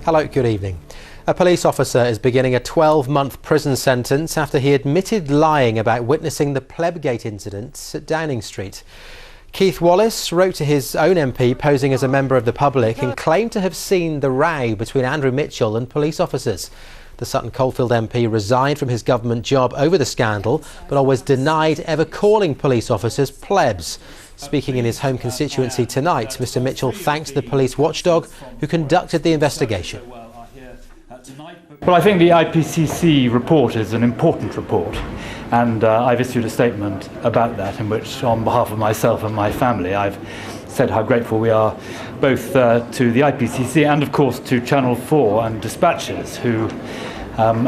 Hello, good evening. A police officer is beginning a 12-month prison sentence after he admitted lying about witnessing the Plebgate incident at Downing Street. Keith Wallace wrote to his own MP posing as a member of the public and claimed to have seen the row between Andrew Mitchell and police officers. The Sutton Coldfield MP resigned from his government job over the scandal, but always denied ever calling police officers plebs. Speaking in his home constituency tonight, Mr Mitchell thanked the police watchdog who conducted the investigation. Well, I think the IPCC report is an important report, and I've issued a statement about that in which, on behalf of myself and my family, I've said how grateful we are both to the IPCC and, of course, to Channel 4 and dispatchers who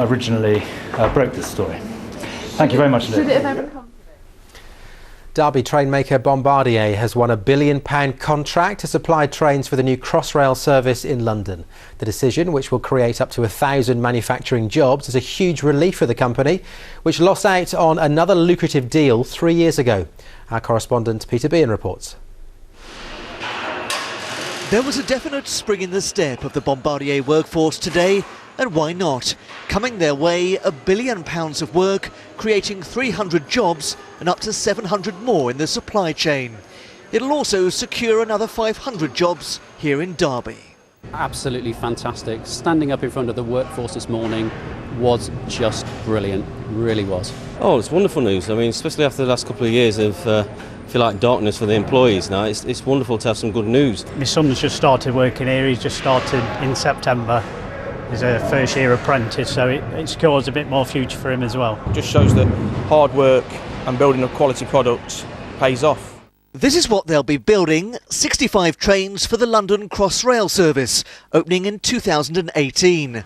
originally broke this story. Thank you very much, Liz. Derby train maker Bombardier has won a £1 billion contract to supply trains for the new Crossrail service in London. The decision, which will create up to 1,000 manufacturing jobs, is a huge relief for the company, which lost out on another lucrative deal 3 years ago. Our correspondent Peter Bean reports. There was a definite spring in the step of the Bombardier workforce today, and why not? Coming their way, £1 billion of work, creating 300 jobs and up to 700 more in the supply chain. It'll also secure another 500 jobs here in Derby. Absolutely fantastic. Standing up in front of the workforce this morning was just brilliant, really was. Oh, it's wonderful news. I mean, especially after the last couple of years of if you like, darkness for the employees now, it's wonderful to have some good news. My son's just started working here, he's just started in September. He's a first year apprentice, so it secures a bit more future for him as well. It just shows that hard work and building a quality product pays off. This is what they'll be building, 65 trains for the London Crossrail service, opening in 2018.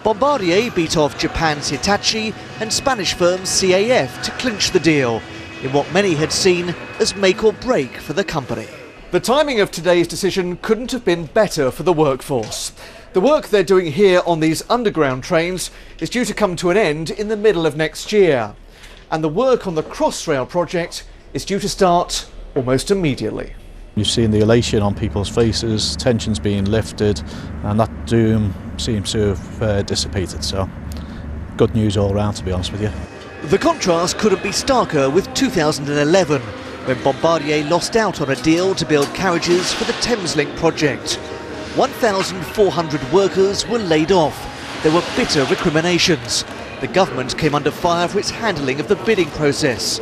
Bombardier beat off Japan's Hitachi and Spanish firm CAF to clinch the deal, in what many had seen as make or break for the company. The timing of today's decision couldn't have been better for the workforce. The work they're doing here on these underground trains is due to come to an end in the middle of next year. And the work on the Crossrail project is due to start almost immediately. You've seen the elation on people's faces, tensions being lifted, and that doom seems to have dissipated. So, good news all around, to be honest with you. The contrast couldn't be starker with 2011, when Bombardier lost out on a deal to build carriages for the Thameslink project. 1,400 workers were laid off. There were bitter recriminations. The government came under fire for its handling of the bidding process.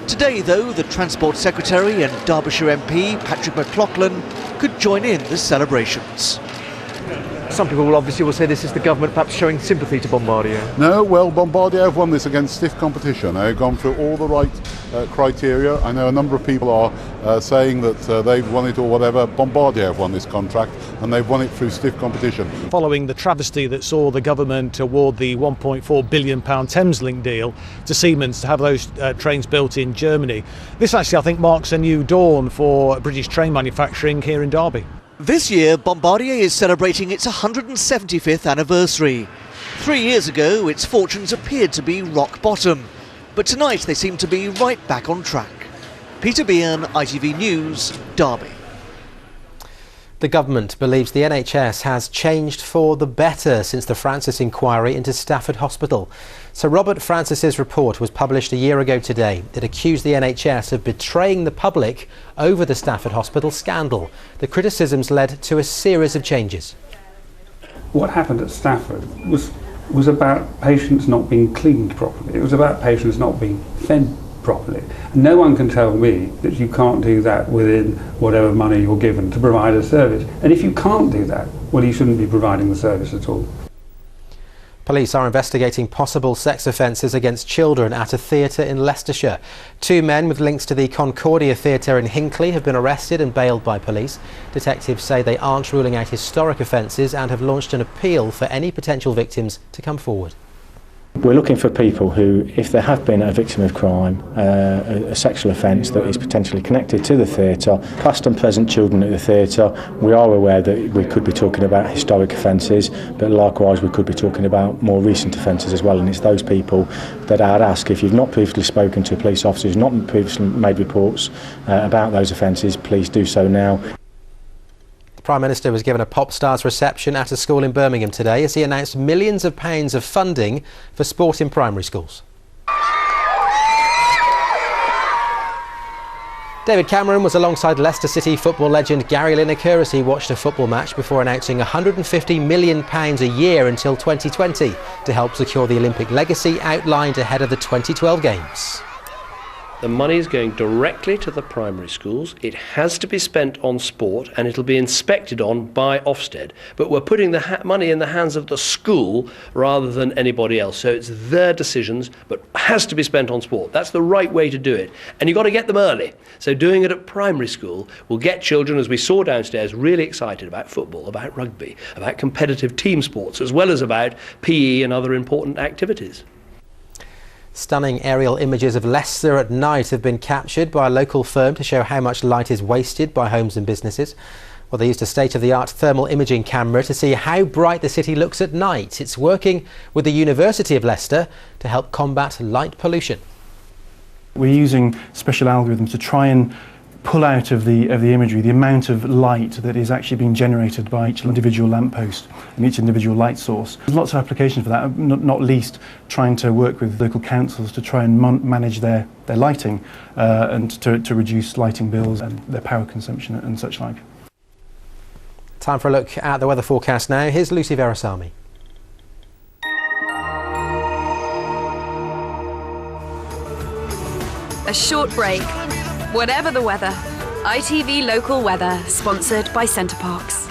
Today, though, the Transport Secretary and Derbyshire MP Patrick McLaughlin could join in the celebrations. Some people will say this is the government perhaps showing sympathy to Bombardier. No, well, Bombardier have won this against stiff competition. They've gone through all the right criteria. I know a number of people are saying that they've won it or whatever. Bombardier have won this contract, and they've won it through stiff competition. Following the travesty that saw the government award the £1.4 billion Thameslink deal to Siemens to have those trains built in Germany, this actually, I think, marks a new dawn for British train manufacturing here in Derby. This year, Bombardier is celebrating its 175th anniversary. 3 years ago, its fortunes appeared to be rock bottom, but tonight they seem to be right back on track. Peter Bean, ITV News, Derby. The government believes the NHS has changed for the better since the Francis inquiry into Stafford Hospital. Sir Robert Francis's report was published a year ago today. It accused the NHS of betraying the public over the Stafford Hospital scandal. The criticisms led to a series of changes. What happened at Stafford was about patients not being cleaned properly. It was about patients not being fed properly. And no one can tell me that you can't do that within whatever money you're given to provide a service. And if you can't do that, well, you shouldn't be providing the service at all. Police are investigating possible sex offences against children at a theatre in Leicestershire. 2 men with links to the Concordia Theatre in Hinckley have been arrested and bailed by police. Detectives say they aren't ruling out historic offences and have launched an appeal for any potential victims to come forward. We're looking for people who, if they have been a victim of crime, a sexual offence that is potentially connected to the theatre, past and present children at the theatre, we are aware that we could be talking about historic offences, but likewise we could be talking about more recent offences as well, and it's those people that I'd ask, if you've not previously spoken to police officers, not previously made reports about those offences, please do so now. The Prime Minister was given a pop star's reception at a school in Birmingham today as he announced millions of pounds of funding for sport in primary schools. David Cameron was alongside Leicester City football legend Gary Lineker as he watched a football match before announcing £150 million a year until 2020 to help secure the Olympic legacy outlined ahead of the 2012 Games. The money is going directly to the primary schools. It has to be spent on sport and it'll be inspected on by Ofsted. But we're putting the money in the hands of the school rather than anybody else. So it's their decisions, but has to be spent on sport. That's the right way to do it. And you've got to get them early. So doing it at primary school will get children, as we saw downstairs, really excited about football, about rugby, about competitive team sports, as well as about PE and other important activities. Stunning aerial images of Leicester at night have been captured by a local firm to show how much light is wasted by homes and businesses. Well, they used a state-of-the-art thermal imaging camera to see how bright the city looks at night. It's working with the University of Leicester to help combat light pollution. We're using special algorithms to try and pull out of the imagery the amount of light that is actually being generated by each individual lamppost and each individual light source. There's lots of applications for that, not least trying to work with local councils to try and manage their lighting and to reduce lighting bills and their power consumption and such like. Time for a look at the weather forecast now. Here's Lucy Verasamy. A short break. Whatever the weather, ITV Local Weather, sponsored by Centre Parks.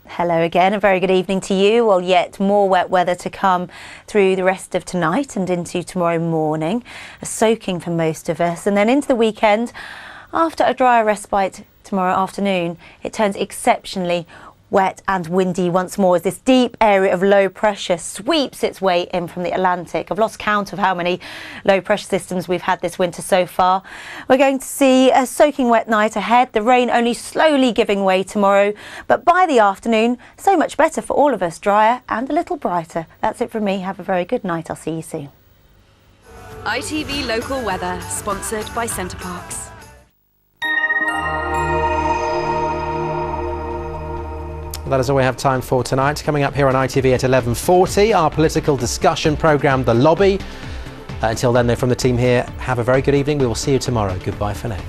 Hello again, a very good evening to you. Well, yet more wet weather to come through the rest of tonight and into tomorrow morning. Soaking for most of us, and then into the weekend. After a drier respite tomorrow afternoon, it turns exceptionally wet and windy once more as this deep area of low pressure sweeps its way in from the Atlantic. I've lost count of how many low pressure systems we've had this winter so far. We're going to see a soaking wet night ahead, the rain only slowly giving way tomorrow, but by the afternoon, so much better for all of us, drier and a little brighter. That's it from me. Have a very good night. I'll see you soon. ITV Local Weather, sponsored by Centre Parks. That is all we have time for tonight. Coming up here on ITV at 11:40, our political discussion programme, The Lobby. Until then, though, from the team here, have a very good evening. We will see you tomorrow. Goodbye for now.